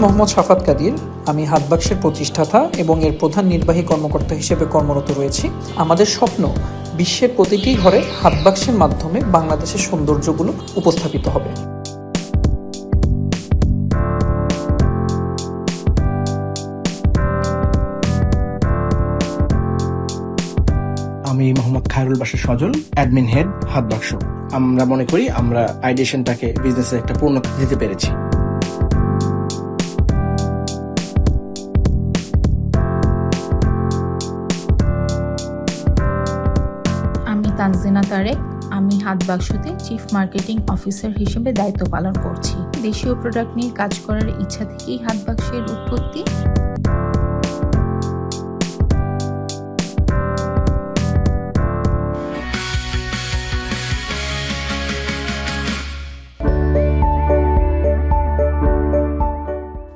মোহাম্মদ শাফাত কাদির। আমি হাতবাক্সের প্রতিষ্ঠাতা এবং এর প্রধান নির্বাহী কর্মকর্তা হিসেবে কর্মরত রয়েছি। আমাদের স্বপ্ন বিশ্বের প্রতিটি ঘরে হাতবাক্সের মাধ্যমে বাংলাদেশের সৌন্দর্যগুলো উপস্থাপিত হবে। আমি মোহাম্মদ খায়রুল বাশার সজল, অ্যাডমিন হেড হাতবাক্স। আমরা মনে করি আমরা আইডিয়েশনটাকে বিজনেসের একটা পূর্ণতা দিতে পেরেছি। আমি তানজিনা তারেক। আমি হাতবাক্সতে চিফ মার্কেটিং অফিসার হিসেবে দায়িত্ব পালন করছি। দেশীয় প্রোডাক্ট নিয়ে কাজ করার ইচ্ছা থেকেই হাতবাক্সের উৎপত্তি।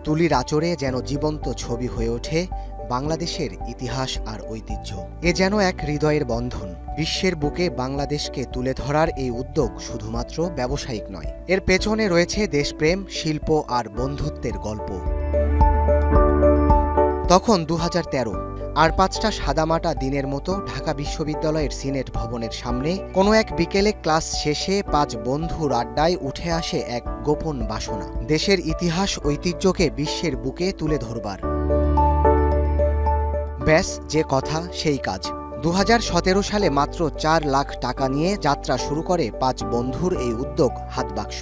তুলির আঁচড়ে যেন জীবন্ত ছবি হয়ে ওঠে বাংলাদেশের ইতিহাস আর ঐতিহ্য। এ যেন এক হৃদয়ের বন্ধন। বিশ্বের বুকে বাংলাদেশকে তুলে ধরার এই উদ্যোগ শুধুমাত্র ব্যবসায়িক নয়, এর পেছনে রয়েছে দেশপ্রেম, শিল্প আর বন্ধুত্বের গল্প। তখন 2013, আর 5টা সাদামাটা দিনের মতো ঢাকা বিশ্ববিদ্যালয়ের সিনেট ভবনের সামনে কোনো এক বিকেলে ক্লাস শেষে 5 বন্ধুর আড্ডায় উঠে আসে এক গোপন বাসনা, দেশের ইতিহাস ঐতিহ্যকে বিশ্বের বুকে তুলে ধরবার। ব্যাস, যে কথা সেই কাজ। 2017 সালে মাত্র 4 লাখ টাকা নিয়ে যাত্রা শুরু করে 5 বন্ধুর এই উদ্যোগ হাতবাক্স।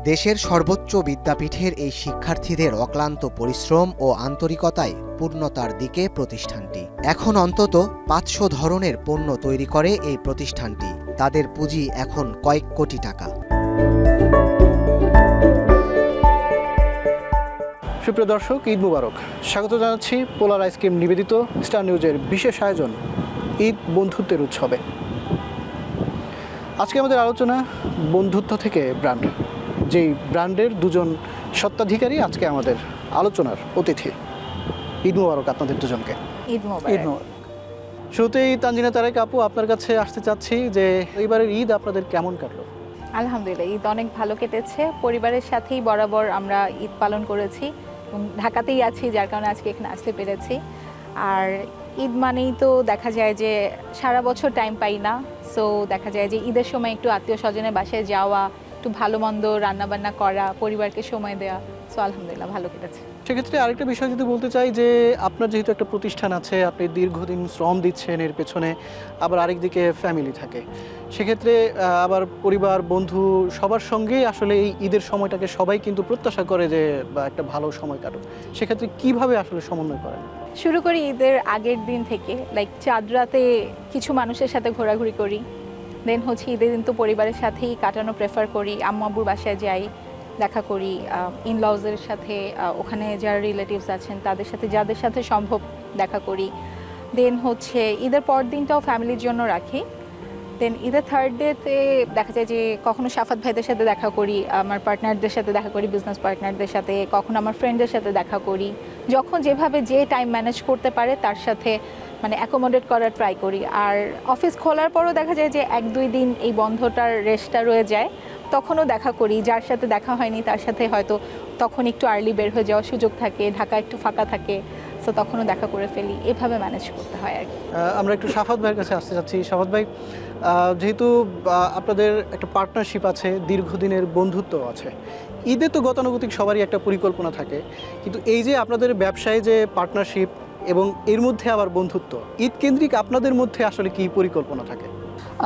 দেশের সর্বোচ্চ বিদ্যাপীঠের এই শিক্ষার্থীদের অক্লান্ত পরিশ্রম ও আন্তরিকতায় পূর্ণতার দিকে প্রতিষ্ঠানটি। এখন অন্তত 500 ধরনের পণ্য তৈরি করে এই প্রতিষ্ঠানটি। তাদের পুঁজি এখন কয়েক কোটি টাকা। সুপ্রিয় দর্শক, ঈদ মুবারক। স্বাগত জানাচ্ছি পোলার আইসক্রিম নিবেদিত স্টার নিউজের বিশেষ আয়োজন ঈদ বন্ধুত্বের উৎসবে। আজকে আমাদের আলোচনা বন্ধুত্ব থেকে ব্র্যান্ড। যেই ব্র্যান্ডের 2জন স্বত্বাধিকারী আজকে আমাদের আলোচনার অতিথি। ঈদ মুবারক আপনাদের দুজনকে। ঈদ মোবারক। শুরুতেই তানজিনা তারেক আপু, আপনার কাছে আসতে চাচ্ছি যে এইবারের ঈদ আপনাদের কেমন কাটলো? আলহামদুলিল্লাহ, ঈদ অনেক ভালো কেটেছে। পরিবারের সাথেই বরাবর আমরা ঈদ পালন করেছি এবং ঢাকাতেই আছি, যার কারণে আজকে এখানে আসতে পেরেছি। আর ঈদ মানেই তো দেখা যায় যে সারা বছর টাইম পাই না, সো দেখা যায় যে ঈদের সময় একটু আত্মীয় স্বজনের বাসায় যাওয়া, একটু ভালো মন্দ রান্নাবান্না করা, পরিবারকে সময় দেওয়া। সো আলহামদুলিল্লাহ ভালো কেটেছে। সেক্ষেত্রে আরেকটা বিষয় যদি বলতে চাই যে আপনার যেহেতু একটা প্রতিষ্ঠান আছে, আপনি দীর্ঘদিন শ্রম দিচ্ছেন এর পেছনে, আবার আরেকদিকে ফ্যামিলি থাকে, সেক্ষেত্রে আবার পরিবার বন্ধু সবার সঙ্গেই আসলে এই ঈদের সময়টাকে সবাই কিন্তু প্রত্যাশা করে যে একটা ভালো সময় কাটুক। সেক্ষেত্রে কিভাবে আসলে সমন্বয় করেন? শুরু করি ঈদের আগের দিন থেকে, লাইক চাঁদ রাতে কিছু মানুষের সাথে ঘোরাঘুরি করি। দেন হচ্ছে ঈদের দিন তো পরিবারের সাথেই কাটানো প্রেফার করি। আম্মু আব্বুর বাসায় যাই, দেখা করি ইনলজের সাথে, ওখানে যারা রিলেটিভস আছেন তাদের সাথে, যাদের সাথে সম্ভব দেখা করি। দেন হচ্ছে ঈদের পর দিনটাও ফ্যামিলির জন্য রাখি। দেন ঈদের থার্ড ডেতে দেখা যায় যে কখনো শাফাত ভাইদের সাথে দেখা করি, আমার পার্টনারদের সাথে দেখা করি, বিজনেস পার্টনারদের সাথে, কখনো আমার ফ্রেন্ডদের সাথে দেখা করি। যখন যেভাবে যে টাইম ম্যানেজ করতে পারে তার সাথে মানে অ্যাকোমোডেট করার ট্রাই করি। আর অফিস খোলার পরও দেখা যায় যে 1-2 দিন এই বন্ধটার রেস্টটা রয়ে যায়, তখনও দেখা করি। যার সাথে দেখা হয়নি তার সাথে হয়তো তখন একটু আর্লি বের হয়ে যাওয়ার সুযোগ থাকে, ঢাকা একটু ফাঁকা থাকে, সো তখনও দেখা করে ফেলি। এভাবে ম্যানেজ করতে হয় আর কি। আমরা একটু শাফাত ভাইয়ের কাছে আসতে চাচ্ছি। শাফাত ভাই, যেহেতু আপনাদের একটা পার্টনারশিপ আছে, দীর্ঘদিনের বন্ধুত্ব আছে, ঈদে তো গতানুগতিক সবারই একটা পরিকল্পনা থাকে, কিন্তু এই যে আপনাদের ব্যবসায় যে পার্টনারশিপ এবং এর মধ্যে আবার বন্ধুত্ব, ঈদ কেন্দ্রিক আপনাদের মধ্যে আসলে কি পরিকল্পনা থাকে?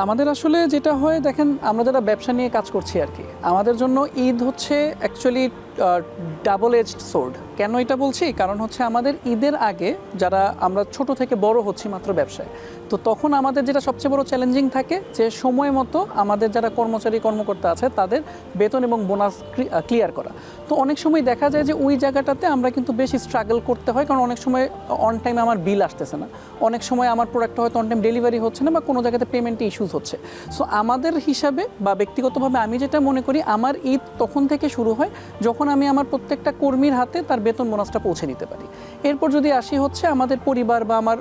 আমাদের আসলে যেটা হয়, দেখেন, আমরা যারা ব্যবসা নিয়ে কাজ করছি আর কি, আমাদের জন্য ঈদ হচ্ছে অ্যাকচুয়ালি ডাবল এজড সোর্ড। কেন এটা বলছি? কারণ হচ্ছে আমাদের ঈদের আগে যারা আমরা ছোট থেকে বড় হচ্ছি মাত্র ব্যবসায়, তো তখন আমাদের যেটা সবচেয়ে বড় চ্যালেঞ্জিং থাকে যে সময় মতো আমাদের যারা কর্মচারী কর্মকর্তা আছে তাদের বেতন এবং বোনাস ক্লিয়ার করা। তো অনেক সময় দেখা যায় যে ওই জায়গাটাতে আমরা কিন্তু বেশি স্ট্রাগল করতে হয়, কারণ অনেক সময় অন টাইম আমার বিল আসতেছে না, অনেক সময় আমার প্রোডাক্টটা হয়তো অন টাইম ডেলিভারি হচ্ছে না, বা কোনো জায়গাতে পেমেন্টে ইস্যুস হচ্ছে। সো আমাদের হিসাবে বা ব্যক্তিগতভাবে আমি যেটা মনে করি, আমার ঈদ তখন থেকে শুরু হয় যখন আমি আমার প্রত্যেকটা কর্মীর হাতে তার বেতন বোনাসটা পৌঁছে দিতে পারি। এরপর যদি আসি হচ্ছে আমাদের পরিবার বা আমার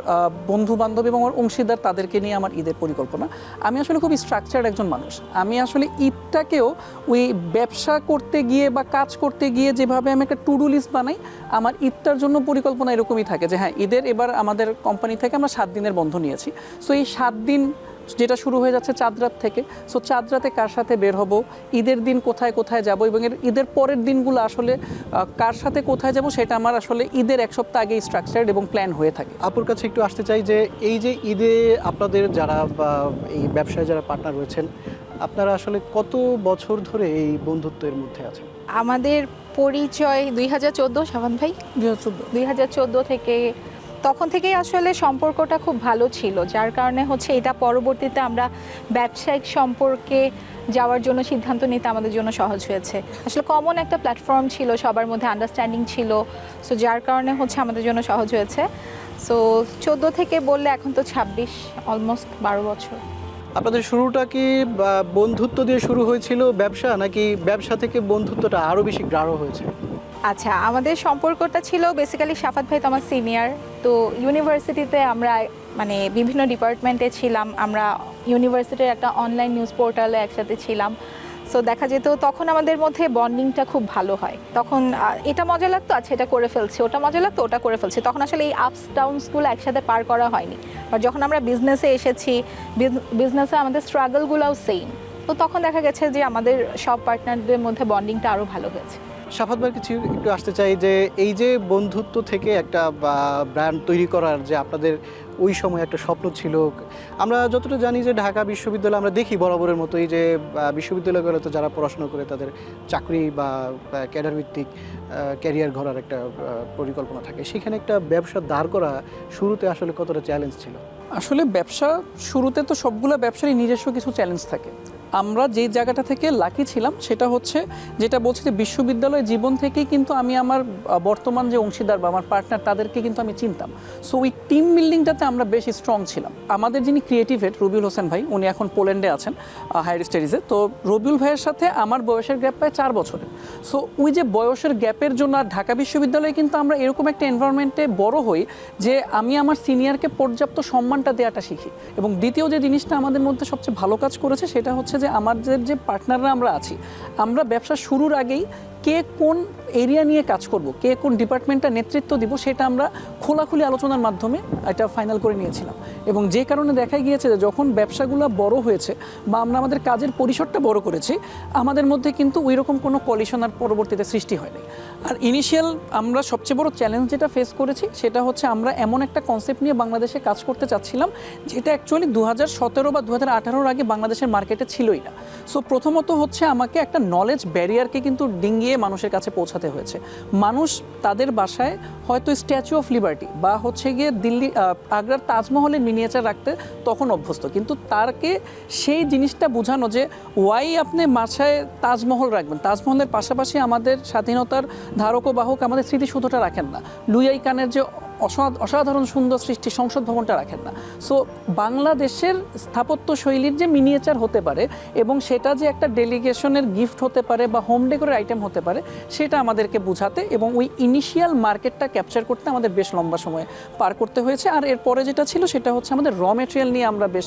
বন্ধু বান্ধব এবং আমার অংশীদার, তাদেরকে নিয়ে আমার ঈদের পরিকল্পনা। আমি আসলে খুব স্ট্রাকচার্ড একজন মানুষ। আমি আসলে ঈদটাকেও ওই ব্যবসা করতে গিয়ে বা কাজ করতে গিয়ে যেভাবে আমি একটা টু ডু লিস্ট বানাই, আমার ঈদটার জন্য পরিকল্পনা এরকমই থাকে যে হ্যাঁ, ঈদের এবার আমাদের কোম্পানি থেকে আমরা 7 দিনের বন্ধ নিয়েছি। সো এই 7 দিন যেটা শুরু হয়ে যাচ্ছে চাঁদ রাত থেকে, সো চাঁদ রাতে কার সাথে বের হব, ঈদের দিন কোথায় কোথায় যাব, এবং ঈদের পরের দিনগুলো আসলে কার সাথে কোথায় যাব, সেটা আমার আসলে ঈদের 1 সপ্তাহ আগেই স্ট্রাকচার্ড এবং প্ল্যান হয়ে থাকে। আপুর কাছে একটু আসতে চাই যে এই যে ঈদে আপনাদের যারা বা এই ব্যবসায় যারা পার্টনার রয়েছেন, আপনারা আসলে কত বছর ধরে এই বন্ধুত্বের মধ্যে আছেন? আমাদের পরিচয় 2014 শাবান ভাই, 2014 থেকে, তখন থেকেই আসলে সম্পর্কটা খুব ভালো ছিল, যার কারণে হচ্ছে এটা পরবর্তীতে আমরা ব্যবসায়িক সম্পর্কে যাওয়ার জন্য সিদ্ধান্ত নিতে আমাদের জন্য সহজ হয়েছে। আসলে কমন একটা প্ল্যাটফর্ম ছিল, সবার মধ্যে আন্ডারস্ট্যান্ডিং ছিল, সো যার কারণে হচ্ছে আমাদের জন্য সহজ হয়েছে। সো 14 থেকে বললে এখন তো 26, অলমোস্ট 12 বছর। আপনাদের শুরুটা কি বন্ধুত্ব দিয়ে শুরু হয়েছিল ব্যবসা, নাকি ব্যবসা থেকে বন্ধুত্বটা আরও বেশি গাঢ় হয়েছে? আচ্ছা, আমাদের সম্পর্কটা ছিল বেসিক্যালি, সাফাত ভাই তো আমার সিনিয়র, তো ইউনিভার্সিটিতে আমরা মানে বিভিন্ন ডিপার্টমেন্টে ছিলাম, আমরা ইউনিভার্সিটির একটা অনলাইন নিউজ পোর্টালে একসাথে ছিলাম। সো দেখা যেত তখন আমাদের মধ্যে বন্ডিংটা খুব ভালো হয়। তখন এটা মজা লাগতো, আচ্ছা এটা করে ফেলছি, ওটা মজা লাগতো, ওটা করে ফেলছি। তখন আসলে এই আপস ডাউনসগুলো একসাথে পার করা হয়নি। আর যখন আমরা বিজনেসে এসেছি, বিজনেসে আমাদের স্ট্রাগলগুলোও সেম, তো তখন দেখা গেছে যে আমাদের সব পার্টনারদের মধ্যে বন্ডিংটা আরও ভালো হয়েছে। সাফাত ভাই কিছু একটু আসতে চাই যে এই যে বন্ধুত্ব থেকে একটা ব্র্যান্ড তৈরি করার যে আপনাদের ওই সময় একটা স্বপ্ন ছিল, আমরা যতটা জানি যে ঢাকা বিশ্ববিদ্যালয় আমরা দেখি বরাবরের মতোই যে বিশ্ববিদ্যালয়গুলোতে যারা পড়াশোনা করে তাদের চাকরি বা ক্যাডার ভিত্তিক ক্যারিয়ার গড়ার একটা পরিকল্পনা থাকে, সেখানে একটা ব্যবসা দাঁড় করা শুরুতে আসলে কতটা চ্যালেঞ্জ ছিল? আসলে ব্যবসা শুরুতে তো সবগুলো ব্যবসারই নিজস্ব কিছু চ্যালেঞ্জ থাকে। আমরা যেই জায়গাটা থেকে লাকি ছিলাম সেটা হচ্ছে, যেটা বলছি যে বিশ্ববিদ্যালয় জীবন থেকেই কিন্তু আমি আমার বর্তমান যে অংশীদার বা আমার পার্টনার, তাদেরকে কিন্তু আমি চিনতাম। সো ওই টিম বিল্ডিংটাতে আমরা বেশ স্ট্রং ছিলাম। আমাদের যিনি ক্রিয়েটিভ হেড রবিউল হোসেন ভাই, উনি এখন পোল্যান্ডে আছেন হায়ার স্টাডিজে। তো রবিউল ভাইয়ের সাথে আমার বয়সের গ্যাপ প্রায় 4 বছরের। সো ওই যে বয়সের গ্যাপের জন্য আর ঢাকা বিশ্ববিদ্যালয়ে কিন্তু আমরা এরকম একটা এনভায়রনমেন্টে বড় হই যে আমি আমার সিনিয়রকে পর্যাপ্ত সম্মানটা দেওয়াটা শিখি। এবং দ্বিতীয় যে জিনিসটা আমাদের মধ্যে সবচেয়ে ভালো কাজ করেছে সেটা হচ্ছে যে আমাদের যে পার্টনাররা আমরা আছি, আমরা ব্যবসা শুরুর আগেই কে কোন এরিয়া নিয়ে কাজ করব, কে কোন ডিপার্টমেন্টটা নেতৃত্ব দিব, সেটা আমরা খোলাখুলি আলোচনার মাধ্যমে এটা ফাইনাল করে নিয়েছিলাম। এবং যে কারণে দেখা গিয়েছে যে যখন ব্যবসাগুলো বড় হয়েছে বা আমরা আমাদের কাজের পরিসরটা বড় করেছি, আমাদের মধ্যে কিন্তু ওই রকম কোনো কলিশন আর পরবর্তীতে সৃষ্টি হয়নি। আর ইনিশিয়াল আমরা সবচেয়ে বড় চ্যালেঞ্জ যেটা ফেস করেছি সেটা হচ্ছে আমরা এমন একটা কনসেপ্ট নিয়ে বাংলাদেশে কাজ করতে চাচ্ছিলাম যেটা অ্যাকচুয়ালি 2017 বা 2018 আগে বাংলাদেশের মার্কেটে ছিলই না। সো প্রথমত হচ্ছে আমাকে একটা নলেজ ব্যারিয়ারকে কিন্তু ডিঙ্গিয়ে মানুষের কাছে পৌঁছাতে হয়েছে। মানুষ তাদের বাসায় হয়তো স্ট্যাচু অফ লিবার্টি বা হচ্ছে গিয়ে দিল্লি আগ্রার তাজমহলের মিনিয়েচার রাখতে তখন অভ্যস্ত, কিন্তু তারকে সেই জিনিসটা বোঝানো যে ওয়াই আপনি বাসায় তাজমহল রাখবেন, তাজমহলের পাশাপাশি আমাদের স্বাধীনতার ধারক ও বাহক আমাদের স্মৃতিসৌধটা রাখেন না, লুইয়াই কানের যে অসাধারণ সুন্দর সৃষ্টি সংসদ ভবনটা রাখেন না। সো বাংলাদেশের স্থাপত্য শৈলীর যে মিনিয়েচার হতে পারে এবং সেটা যে একটা ডেলিগেশনের গিফট হতে পারে বা হোম ডেকোরের আইটেম হতে পারে, সেটা আমাদেরকে বোঝাতে এবং ওই ইনিশিয়াল মার্কেটটা ক্যাপচার করতে আমাদের বেশ লম্বা সময় পার করতে হয়েছে। আর এরপরে যেটা ছিল সেটা হচ্ছে আমাদের র মেটেরিয়াল নিয়ে আমরা বেশ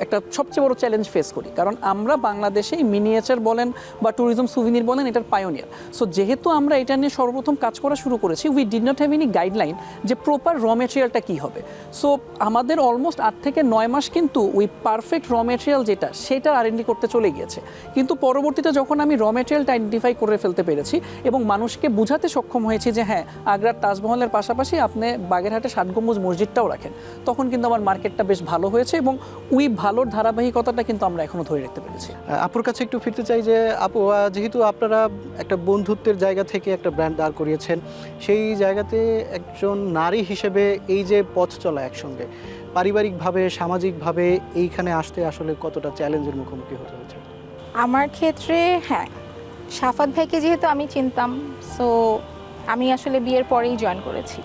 একটা সবচেয়ে বড় চ্যালেঞ্জ ফেস করি, কারণ আমরা বাংলাদেশে মিনিয়েচার বলেন বা ট্যুরিজম সুভিনির বলেন, এটার পায়োনিয়ার। সো যেহেতু আমরা এটা নিয়ে সর্বপ্রথম কাজ করা শুরু করেছি, we did not have any guideline যে প্রপার র মেটেরিয়ালটা কী হবে। সো আমাদের অলমোস্ট 8 থেকে 9 মাস কিন্তু ওই পারফেক্ট র মেটেরিয়াল যেটা, সেটা R&D করতে চলে গিয়েছে। কিন্তু পরবর্তীতে যখন আমি র মেটেরিয়ালটা আইডেন্টিফাই করে ফেলতে পেরেছি এবং মানুষকে বোঝাতে সক্ষম হয়েছি যে হ্যাঁ, আগ্রার তাজমহলের পাশাপাশি আপনি বাগেরহাটে 7 গম্বুজ মসজিদটাও রাখেন, তখন কিন্তু আমার মার্কেটটা বেশ ভালো হয়েছে এবং ওই ভালোর ধারাবাহিকতাটা কিন্তু আমরা এখনও ধরে রাখতে পেরেছি। আপুর কাছে একটু ফিরতে চাই যে আপু, যেহেতু আপনারা একটা বন্ধুত্বের জায়গা থেকে একটা ব্র্যান্ড দাঁড় করিয়েছেন, সেই জায়গাতে একজন নারী হিসেবে এই যে পথ চলা একসঙ্গে, পারিবারিকভাবে সামাজিকভাবে এইখানে আসতে আসলে কতটা চ্যালেঞ্জের মুখোমুখি হতে হয়েছে? আমার ক্ষেত্রে হ্যাঁ, সাফাত ভাইকে যেহেতু আমি চিনতাম, সো আমি আসলে বিয়ের পরেই জয়েন করেছি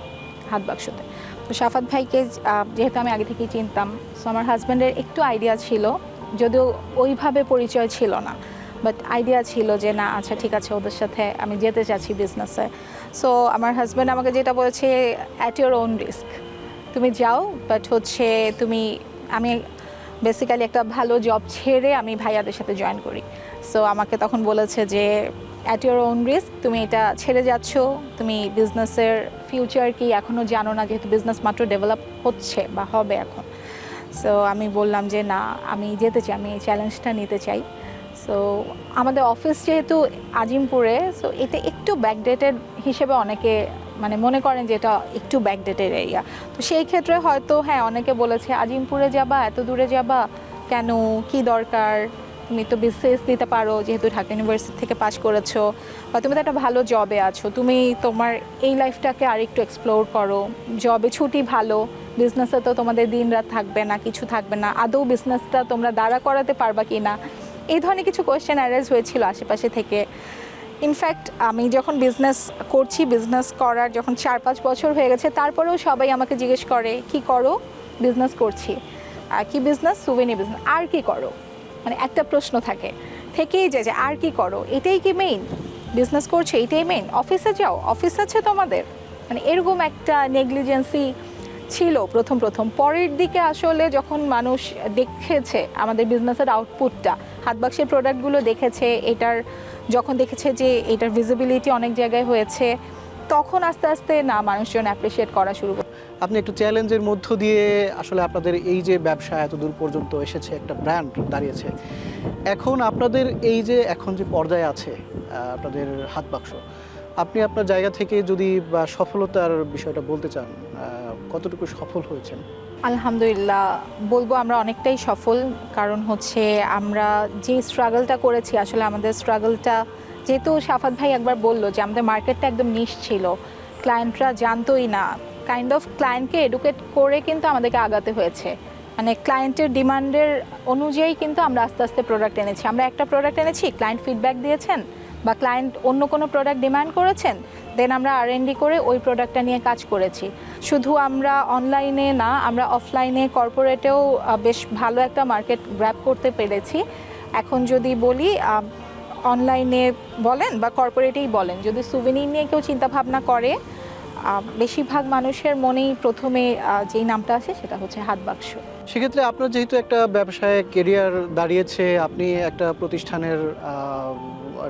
হাত বাক্সতে। তো সাফাত ভাইকে যেহেতু আমি আগে থেকেই চিনতাম, সো আমার হাজব্যান্ডের একটু আইডিয়া ছিল, যদিও ওইভাবে পরিচয় ছিল না, বাট আইডিয়া ছিল যে না আচ্ছা ঠিক আছে ওদের সাথে আমি যেতে চাচ্ছি বিজনেসে। সো আমার হাজব্যান্ড আমাকে যেটা বলেছে অ্যাট ইউর ওন রিস্ক, তুমি যাও, বাট হচ্ছে আমি বেসিক্যালি একটা ভালো জব ছেড়ে আমি ভাইয়াদের সাথে জয়েন করি। সো আমাকে তখন বলেছে যে অ্যাট ইউর ওন রিস্ক, তুমি এটা ছেড়ে যাচ্ছ, তুমি বিজনেসের ফিউচার কি এখনও জানো না, যেহেতু বিজনেস মাত্র ডেভেলপ হচ্ছে বা হবে এখন। সো আমি বললাম যে না, আমি যেতে চাই, আমি এই চ্যালেঞ্জটা নিতে চাই। সো আমাদের অফিস যেহেতু আজিমপুরে, সো এতে একটু ব্যাকডেটেড হিসেবে অনেকে মানে মনে করেন যে এটা একটু ব্যাকডেটেড এরিয়া। তো সেই ক্ষেত্রে হয়তো হ্যাঁ অনেকে বলেছে আজিমপুরে যাবা, এত দূরে যাবা কেন, কি দরকার, তুমি তো বিসিএস দিতে পারো যেহেতু ঢাকা ইউনিভার্সিটি থেকে পাস করেছো, বা তুমি তো একটা ভালো জবে আছো, তুমি তোমার এই লাইফটাকে আরেকটু এক্সপ্লোর করো, জবে ছুটি ভালো, বিজনেসে তো তোমাদের দিন রাত থাকবে না, কিছু থাকবে না, আদৌ বিজনেসটা তোমরা দাঁড়া করাতে পারবা কি না, এই ধরনের কিছু কোয়েশ্চেন অ্যারাইজ হয়েছিল আশেপাশে থেকে। ইনফ্যাক্ট আমি যখন বিজনেস করছি, বিজনেস করার যখন 4-5 বছর হয়ে গেছে, তারপরেও সবাই আমাকে জিজ্ঞেস করে কি করো, বিজনেস করছি, কি বিজনেস, সুভেনির বিজনেস, আর কি করো, মানে একটা প্রশ্ন থাকে থেকেই যে আর কি করো, এটাই কি মেইন, বিজনেস করছো এটাই মেইন, অফিসে যাও, অফিস আছে তোমাদের, মানে এরকম একটা নেগলিজেন্সি ছিল প্রথম। পরের দিকে আসলে যখন মানুষ দেখেছে আমাদের বিজনেসের আউটপুটটা, হাতবাক্সের প্রোডাক্টগুলো দেখেছে, যখন দেখেছে যে এটার ভিজিবিলিটি অনেক জায়গায় হয়েছে, তখন আস্তে আস্তে না মানুষজন অ্যাপ্রিসিয়েট করা শুরু করে। আপনি একটু চ্যালেঞ্জের মধ্য দিয়ে আসলে আপনাদের এই যে ব্যবসা এত দূর পর্যন্ত এসেছে, একটা ব্র্যান্ড দাঁড়িয়েছে, এখন আপনাদের এই যে এখন যে পর্যায়ে আছে আপনাদের হাতবাক্স, আপনি আপনার জায়গা থেকে যদি বা সফলতার বিষয়টা বলতে চান, কতটুকু সফল হয়েছেন? আলহামদুলিল্লাহ বলবো আমরা অনেকটাই সফল, কারণ হচ্ছে আমরা যে স্ট্রাগলটা করেছি, আসলে আমাদের স্ট্রাগলটা যেহেতু সাফাত ভাই একবার বললো যে আমাদের মার্কেটটা একদম নিশ ছিল, ক্লায়েন্টরা জানতোই না, কাইন্ড অফ ক্লায়েন্টকে এডুকেট করে কিন্তু আমাদেরকে আগাতে হয়েছে, মানে ক্লায়েন্টের ডিমান্ডের অনুযায়ী কিন্তু আমরা আস্তে আস্তে প্রোডাক্ট এনেছি। আমরা একটা প্রোডাক্ট এনেছি, ক্লায়েন্ট ফিডব্যাক দিয়েছেন বা ক্লায়েন্ট অন্য কোনো প্রোডাক্ট ডিমান্ড করেছেন, দেন আমরা R&D করে ওই প্রোডাক্টটা নিয়ে কাজ করেছি। শুধু আমরা অনলাইনে না, আমরা অফলাইনে কর্পোরেটেও বেশ ভালো একটা মার্কেট গ্র্যাব করতে পেরেছি। এখন যদি বলি অনলাইনে বলেন বা কর্পোরেটেই বলেন, যদি সুভেনির নিয়ে কেউ চিন্তা ভাবনা করে, বেশিরভাগ মানুষের মনেই প্রথমে যেই নামটা আসে সেটা হচ্ছে হাতবাক্স। সেক্ষেত্রে আপনার যেহেতু একটা ব্যবসায় কেরিয়ার দাঁড়িয়েছে, আপনি একটা প্রতিষ্ঠানের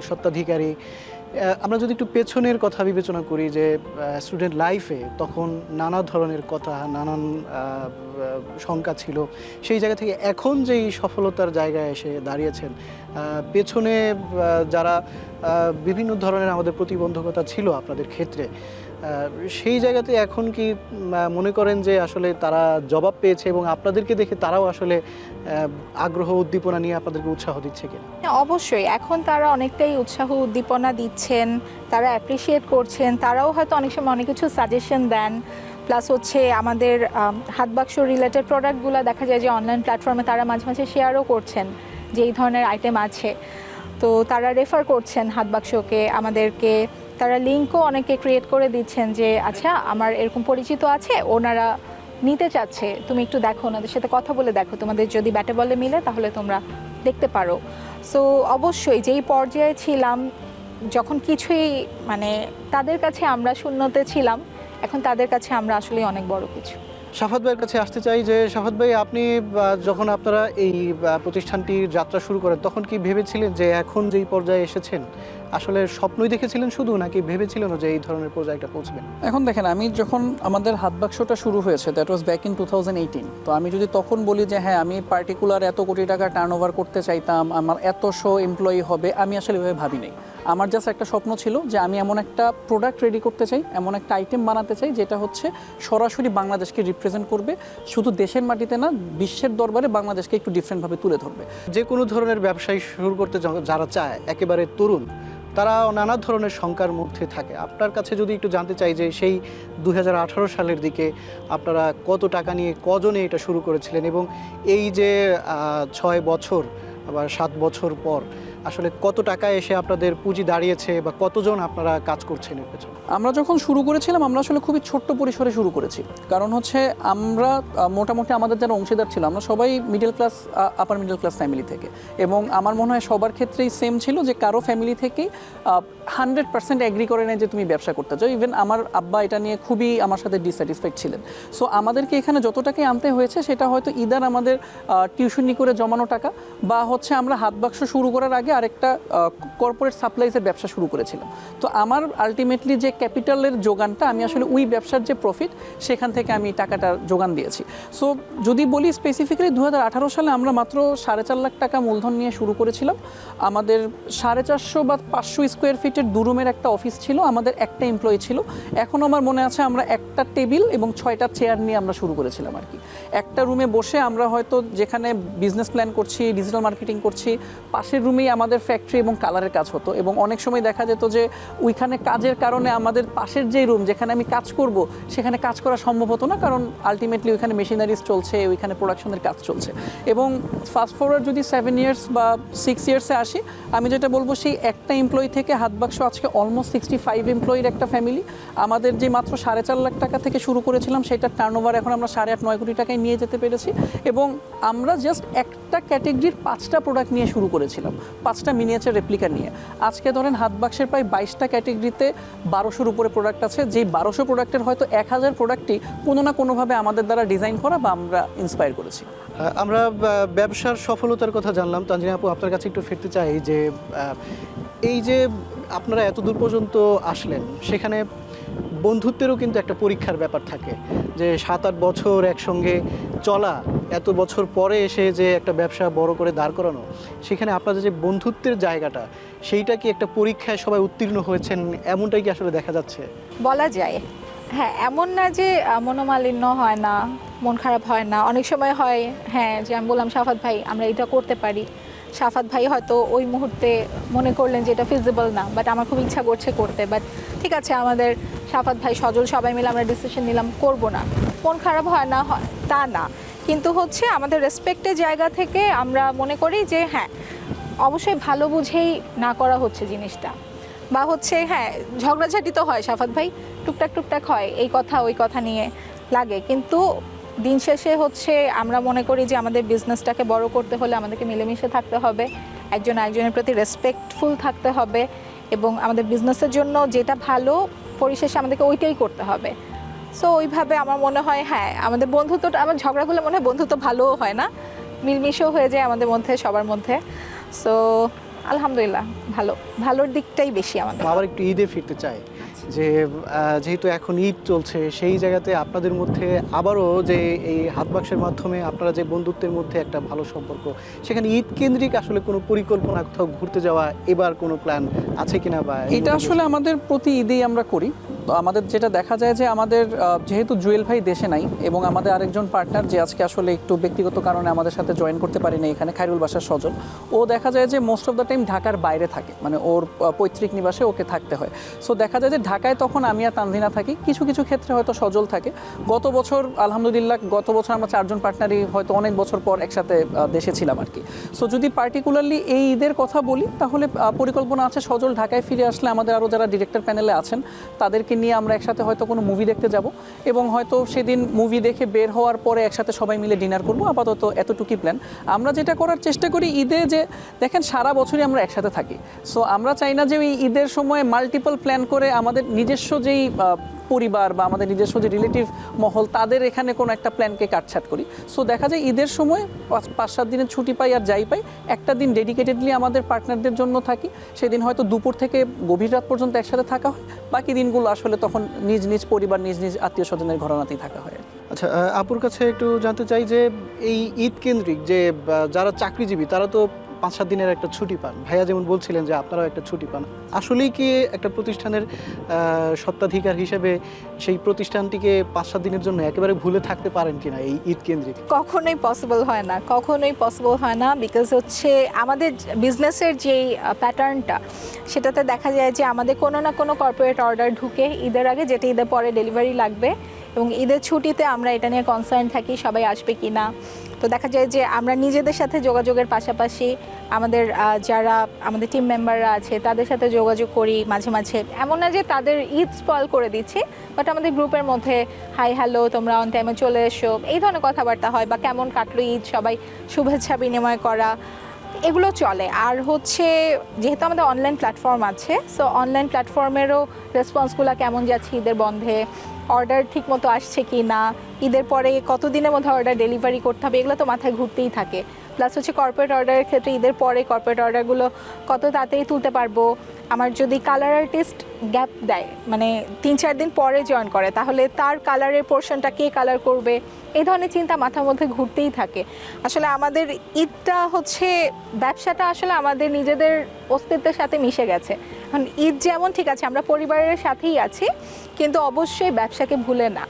স্বত্বাধিকারী, আমরা যদি একটু পেছনের কথা বিবেচনা করি যে স্টুডেন্ট লাইফে তখন নানা ধরনের কথা, নানান শঙ্কা ছিল, সেই জায়গা থেকে এখন যেই সফলতার জায়গায় এসে দাঁড়িয়েছেন, পেছনে যারা বিভিন্ন ধরনের আমাদের প্রতিবন্ধকতা ছিল আপনাদের ক্ষেত্রে, সেই জায়গাতে এখন কি মনে করেন যে আসলে তারা জবাব পেয়েছে এবং আপনাদেরকে দেখে তারাও আসলে আগ্রহ উদ্দীপনা নিয়ে আপনাদেরকে উৎসাহ দিচ্ছে কিনা? অবশ্যই এখন তারা অনেকটাই উৎসাহ উদ্দীপনা দিচ্ছেন, তারা অ্যাপ্রিসিয়েট করছেন, তারাও হয়তো অনেক সময় অনেক কিছু সাজেশন দেন। প্লাস হচ্ছে আমাদের হাতবাক্স রিলেটেড প্রোডাক্টগুলো দেখা যায় যে অনলাইন প্ল্যাটফর্মে তারা মাঝে মাঝে শেয়ারও করছেন যে এই ধরনের আইটেম আছে, তো তারা রেফার করছেন হাতবাক্সকে আমাদেরকে, তারা লিঙ্কও অনেকে ক্রিয়েট করে দিচ্ছেন যে আচ্ছা আমার এরকম পরিচিত আছে, ওনারা নিতে চাচ্ছে, তুমি একটু দেখো, ওনাদের সাথে কথা বলে দেখো, তোমাদের যদি ব্যাটে বলে মিলে তাহলে তোমরা দেখতে পারো। সো অবশ্যই যেই পর্যায়ে ছিলাম, যখন কিছুই মানে তাদের কাছে আমরা শূন্যতে ছিলাম, এখন তাদের কাছে আমরা আসলে অনেক বড় কিছু। সাফাত ভাইয়ের কাছে আসতে চাই যে সাফাত ভাই, আপনি যখন আপনারা এই প্রতিষ্ঠানটির যাত্রা শুরু করেন, তখন কি ভেবেছিলেন যে এখন যেই পর্যায়ে এসেছেন আসলে স্বপ্নই দেখেছিলেন শুধু, নাকি ভেবেছিলেন যে এই ধরনের পর্যায়ে পৌঁছবেন? এখন দেখেন, আমি যখন আমাদের হাতবাক্সটা শুরু হয়েছে, দ্যাট ওয়াজ ব্যাক ইন 2018, তো আমি যদি তখন বলি যে হ্যাঁ আমি পার্টিকুলার এত কোটি টাকা টার্নওভার করতে চাইতাম, আমার এত এমপ্লয়ি হবে, আমি আসলে এভাবে ভাবি নাই। আমার জাস্ট একটা স্বপ্ন ছিল যে আমি এমন একটা প্রোডাক্ট রেডি করতে চাই, এমন একটা আইটেম বানাতে চাই যেটা হচ্ছে সরাসরি বাংলাদেশকে রিপ্রেজেন্ট করবে, শুধু দেশের মাটিতে না, বিশ্বের দরবারে বাংলাদেশকে একটু ডিফারেন্টভাবে তুলে ধরবে। যে কোনো ধরনের ব্যবসায়ী শুরু করতে যারা চায়, একেবারে তরুণ, তারা নানা ধরনের শঙ্কার মধ্যে থাকে। আপনার কাছে যদি একটু জানতে চাই যে সেই 2018 সালের দিকে আপনারা কত টাকা নিয়ে কজনে এটা শুরু করেছিলেন, এবং এই যে 6 বছর আবার 7 বছর পর আসলে কত টাকা এসে আপনাদের পুঁজি দাঁড়িয়েছে বা কতজন আপনারা কাজ করছেন এর পেছনে? আমরা যখন শুরু করেছিলাম আমরা আসলে খুবই ছোট্ট পরিসরে শুরু করেছি, কারণ হচ্ছে আমরা মোটামুটি আমাদের যারা অংশীদার ছিল আমরা সবাই middle class upper middle class family থেকে, এবং আমার মনে হয় সবার ক্ষেত্রেই সেম ছিল যে কারো ফ্যামিলি থেকেই 100% এগ্রি করে নেয় যে তুমি ব্যবসা করতে চাও। ইভেন আমার আব্বা এটা নিয়ে খুবই আমার সাথে ডিসস্যাটিসফাইড ছিলেন। সো আমাদেরকে এখানে যত টাকাই আনতে হয়েছে সেটা হয়তো ইদার আমাদের টিউশনি করে জমানো টাকা, বা হচ্ছে আমরা হাত বাক্স শুরু করার আগে আরেকটা কর্পোরেট সাপ্লাইজের ব্যবসা শুরু করেছিলাম। তো আমার আলটিমেটলি যে ক্যাপিটালের যোগানটা আমি আসলে ওই ব্যবসার যে প্রফিট সেখান থেকে আমি টাকাটার যোগান দিয়েছি। সো যদি বলি স্পেসিফিক্যালি 2018 সালে আমরা মাত্র 4.5 লাখ টাকা মূলধন নিয়ে শুরু করেছিলাম। আমাদের 450 বা 500 স্কোয়ার ফিটের 2 রুমের একটা অফিস ছিল, আমাদের একটা এমপ্লয়ি ছিল। এখন আমার মনে আছে আমরা একটা টেবিল এবং 6টা চেয়ার নিয়ে আমরা শুরু করেছিলাম আর কি। একটা রুমে বসে আমরা হয়তো যেখানে বিজনেস প্ল্যান করছি, ডিজিটাল মার্কেটিং করছি, পাশের রুমেই আমাদের ফ্যাক্টরি এবং কালারের কাজ হতো। এবং অনেক সময় দেখা যেত যে ওইখানে কাজের কারণে আমাদের পাশের যে রুম যেখানে আমি কাজ করব সেখানে কাজ করা সম্ভব হতো না, কারণ আলটিমেটলি ওইখানে মেশিনারিজ চলছে, ওইখানে প্রোডাকশনের কাজ চলছে। এবং ফাস্ট ফরওয়ার্ড যদি 7 ইয়ার্স বা 6 ইয়ার্সে আসি, আমি যেটা বলবো সেই একটা এমপ্লয়ি থেকে হাত বাক্স আজকে অলমোস্ট 65 এমপ্লয়ির একটা ফ্যামিলি। আমাদের যে মাত্র 4.5 লাখ টাকা থেকে শুরু করেছিলাম সেটার টার্নওভার এখন আমরা 8.5-9 কোটি টাকায় নিয়ে যেতে পেরেছি। এবং আমরা জাস্ট একটা ক্যাটেগরির 5টা প্রোডাক্ট নিয়ে শুরু করেছিলাম, 5টা মিনিয়েচার রেপ্লিকা নিয়ে। আজকে ধরেন হাত বাক্সের প্রায় 22টা ক্যাটেগরিতে 1200-র উপরে প্রোডাক্ট আছে, যেই 1200 প্রোডাক্টের হয়তো 1000 প্রোডাক্টই কোনো না কোনোভাবে আমাদের দ্বারা ডিজাইন করা বা আমরা ইন্সপায়ার করেছি। আমরা ব্যবসার সফলতার কথা জানলাম। তানজিনা আপু, আপনার কাছে একটু ফিরতে চাই যে এই যে আপনারা এত দূর পর্যন্ত আসলেন, সেখানে বন্ধুত্বেরও কিন্তু একটা পরীক্ষার ব্যাপার থাকে, যে 7-8 বছর একসঙ্গে চলা, এত বছর পরে এসে যে একটা ব্যবসা বড় করে দাঁড় করানো, সেখানে আপনাদের যে বন্ধুত্বের জায়গাটা সেইটা কি একটা পরীক্ষায় সবাই উত্তীর্ণ হয়েছেন, এমনটাই কি আসলে দেখা যাচ্ছে? বলা যায়। হ্যাঁ, এমন না যে মনোমালিন্য হয় না, মন খারাপ হয় না, অনেক সময় হয়। হ্যাঁ, যে আমি বললাম সাফাত ভাই আমরা এটা করতে পারি, সাফাত ভাই হয়তো ওই মুহূর্তে মনে করলেন যে এটা ফিজিবল না, বাট আমার খুব ইচ্ছা করছে করতে, বাট ঠিক আছে আমাদের সাফাত ভাই সজল সবাই মিলে আমরা ডিসিশন নিলাম করব না। মন খারাপ হয় না, তা না, কিন্তু হচ্ছে আমাদের রেসপেক্টের জায়গা থেকে আমরা মনে করি যে হ্যাঁ অবশ্যই ভালো বুঝেই না করা হচ্ছে জিনিসটা, বা হচ্ছে হ্যাঁ ঝগড়াঝাটি তো হয় সাফাত ভাই, টুকটাক হয়, এই কথা ওই কথা নিয়ে লাগে, কিন্তু দিন শেষে হচ্ছে আমরা মনে করি যে আমাদের বিজনেসটাকে বড় করতে হলে আমাদেরকে মিলেমিশে থাকতে হবে, একজন একজনের প্রতি রেসপেক্টফুল থাকতে হবে, এবং আমাদের বিজনেসের জন্য যেটা ভালো পরিশেষে আমাদেরকে ওইটাই করতে হবে। সো ওইভাবে আমার মনে হয় হ্যাঁ আমাদের বন্ধুত্বটা, আমার ঝগড়াগুলো মনে হয় বন্ধুত্ব ভালোও হয় না, মিলমিশেও হয়ে যায় আমাদের মধ্যে, সবার মধ্যে। সো আলহামদুলিল্লাহ ভালোর দিকটাই বেশি আমাদের। আবার একটু ঈদে ফিরতে চাই, যে যেহেতু এখন ঈদ চলছে, সেই জায়গাতে আপনাদের মধ্যে আবারও যে এই হাত বাক্সের মাধ্যমে আপনারা যে বন্ধুত্বের মধ্যে একটা ভালো সম্পর্ক, সেখানে ঈদ কেন্দ্রিক আসলে কোনো পরিকল্পনা, কোথাও ঘুরতে যাওয়া এবার কোনো প্ল্যান আছে কিনা? বা এটা আসলে আমাদের প্রতি ঈদেই আমরা করি। তো আমাদের যেটা দেখা যায় যে আমাদের যেহেতু জুয়েল ভাই দেশে নাই, এবং আমাদের আরেকজন পার্টনার যে আজকে আসলে একটু ব্যক্তিগত কারণে আমাদের সাথে জয়েন করতে পারি না এখানে, খায়রুল বাসার সজল, ও দেখা যায় যে মোস্ট অফ দ্য টাইম ঢাকার বাইরে থাকে, মানে ওর পৈতৃক নিবাসে ওকে থাকতে হয়। সো দেখা যায় যে ঢাকায় তখন আমি আর তানজিনা থাকি, কিছু কিছু ক্ষেত্রে হয়তো সজল থাকে। গত বছর আলহামদুলিল্লাহ আমরা 4জন পার্টনারই হয়তো অনেক বছর পর একসাথে দেশে ছিলাম আর কি। সো যদি পার্টিকুলারলি এই ঈদের কথা বলি, তাহলে পরিকল্পনা আছে সজল ঢাকায় ফিরে আসলে আমাদের আরও যারা ডিরেক্টর প্যানেলে আছেন তাদেরকে নিয়ে আমরা একসাথে হয়তো কোনো মুভি দেখতে যাব, এবং হয়তো সেদিন মুভি দেখে বের হওয়ার পরে একসাথে সবাই মিলে ডিনার করবো। আপাতত এতটুকুই প্ল্যান। আমরা যেটা করার চেষ্টা করি ঈদে, যে দেখেন সারা বছরই আমরা একসাথে থাকি, সো আমরা চাই না যে ওই ঈদের সময় মাল্টিপল প্ল্যান করে আমাদের নিজস্ব যেই পরিবার বা আমাদের নিজস্ব যে রিলেটিভ মহল তাদের এখানে কোনো একটা প্ল্যানকে কাটছাট করি। সো দেখা যায় ঈদের সময় 5-7 দিনের ছুটি পাই আর যাই পাই, একটা দিন ডেডিকেটেডলি আমাদের পার্টনারদের জন্য থাকি। সেদিন হয়তো দুপুর থেকে গভীর রাত পর্যন্ত একসাথে থাকা হয়, বাকি দিনগুলো আসলে তখন নিজ নিজ পরিবার, নিজ নিজ আত্মীয় স্বজনের ঘরানাতেই থাকা হয়। আচ্ছা, আপুর কাছে একটু জানতে চাই যে এই ঈদ কেন্দ্রিক যে যারা চাকরিজীবী তারা তো 5-7 দিনের একটা ছুটি পান, ভাইয়া যেমন বলছিলেন যে আপনারাও একটা ছুটি পান, আসলেই কি একটা প্রতিষ্ঠানের স্বত্বাধিকার হিসেবে সেই প্রতিষ্ঠানটিকে 5-7 দিনের জন্য একেবারে ভুলে থাকতে পারেন কিনা এই ঈদ কেন্দ্রিক? কখনোই পসিবল হয় না, বিকজ হচ্ছে আমাদের বিজনেসের যেই প্যাটার্নটা, সেটাতে দেখা যায় যে আমাদের কোনো না কোনো কর্পোরেট অর্ডার ঢুকে ঈদের আগে, যেটা ঈদের পরে ডেলিভারি লাগবে, এবং ঈদের ছুটিতে আমরা এটা নিয়ে কনসার্ন থাকি সবাই আসবে কি না, তো দেখা যায় যে আমরা নিজেদের সাথে যোগাযোগের পাশাপাশি আমাদের যারা আমাদের টিম মেম্বাররা আছে তাদের সাথে যোগাযোগ করি মাঝে মাঝে। এমন না যে তাদের ঈদ স্পয়েল করে দিচ্ছি, বাট আমাদের গ্রুপের মধ্যে হাই হ্যালো তোমরা অন টাইমে চলে এসো এই ধরনের কথাবার্তা হয়, বা কেমন কাটলো ঈদ, সবাই শুভেচ্ছা বিনিময় করা, এগুলো চলে। আর হচ্ছে যেহেতু আমাদের অনলাইন প্ল্যাটফর্ম আছে, সো অনলাইন প্ল্যাটফর্মেরও রেসপন্সগুলো কেমন যাচ্ছে, ঈদের বন্ধে অর্ডার ঠিকমতো আসছে কি না, ঈদের পরে কতদিনের মধ্যে অর্ডার ডেলিভারি করতে হবে, এগুলো তো মাথায় ঘুরতেই থাকে। প্লাস হচ্ছে কর্পোরেট অর্ডারের ক্ষেত্রে ঈদের পরে কর্পোরেট অর্ডারগুলো কত তাড়াতাড়ি তুলতে পারবো। আমার যদি কালার আর্টিস্ট গ্যাপ দেয়, মানে 3-4 দিন পরে জয়েন করে, তাহলে তার কালারের পোর্শনটা কে কালার করবে, এই ধরনের চিন্তা মাথার মধ্যে ঘুরতেই থাকে। আসলে আমাদের ঈদটা হচ্ছে, ব্যবসাটা আসলে আমাদের নিজেদের অস্তিত্বের সাথে মিশে গেছে। এখন ঈদ যেমন ঠিক আছে, আমরা পরিবারের সাথেই আছি, কিন্তু অবশ্যই ব্যবসাকে ভুলে না,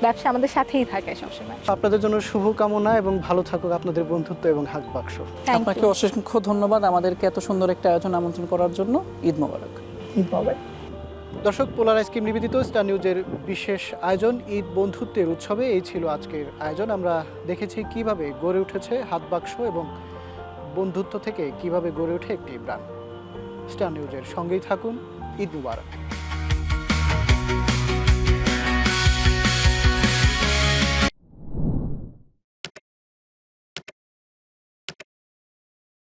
ব্যবসা আমাদের সাথেই থাকে সবসময়। আপনাদের জন্য শুভকামনা এবং ভালো থাকুক আপনাদের বন্ধুত্ব এবং হাত বাক্স। থ্যাংক আপনাকে ইউ। অসংখ্য ধন্যবাদ আমাদেরকে এত সুন্দর একটা আয়োজন আমন্ত্রণ করার জন্য। ঈদ মোবারক। ঈদ মোবারক। দর্শক, পোলার আইসক্রিম নিবেদিত স্টার নিউজের বিশেষ আয়োজন ঈদ বন্ধুত্বের উৎসবে এই ছিল আজকের আয়োজন। আমরা দেখেছি কিভাবে গড়ে উঠেছে হাত বাক্স এবং বন্ধুত্ব থেকে কিভাবে গড়ে ওঠে একটি ব্র্যান্ড। স্টার নিউজের সঙ্গেই থাকুন। ঈদ মুবারক।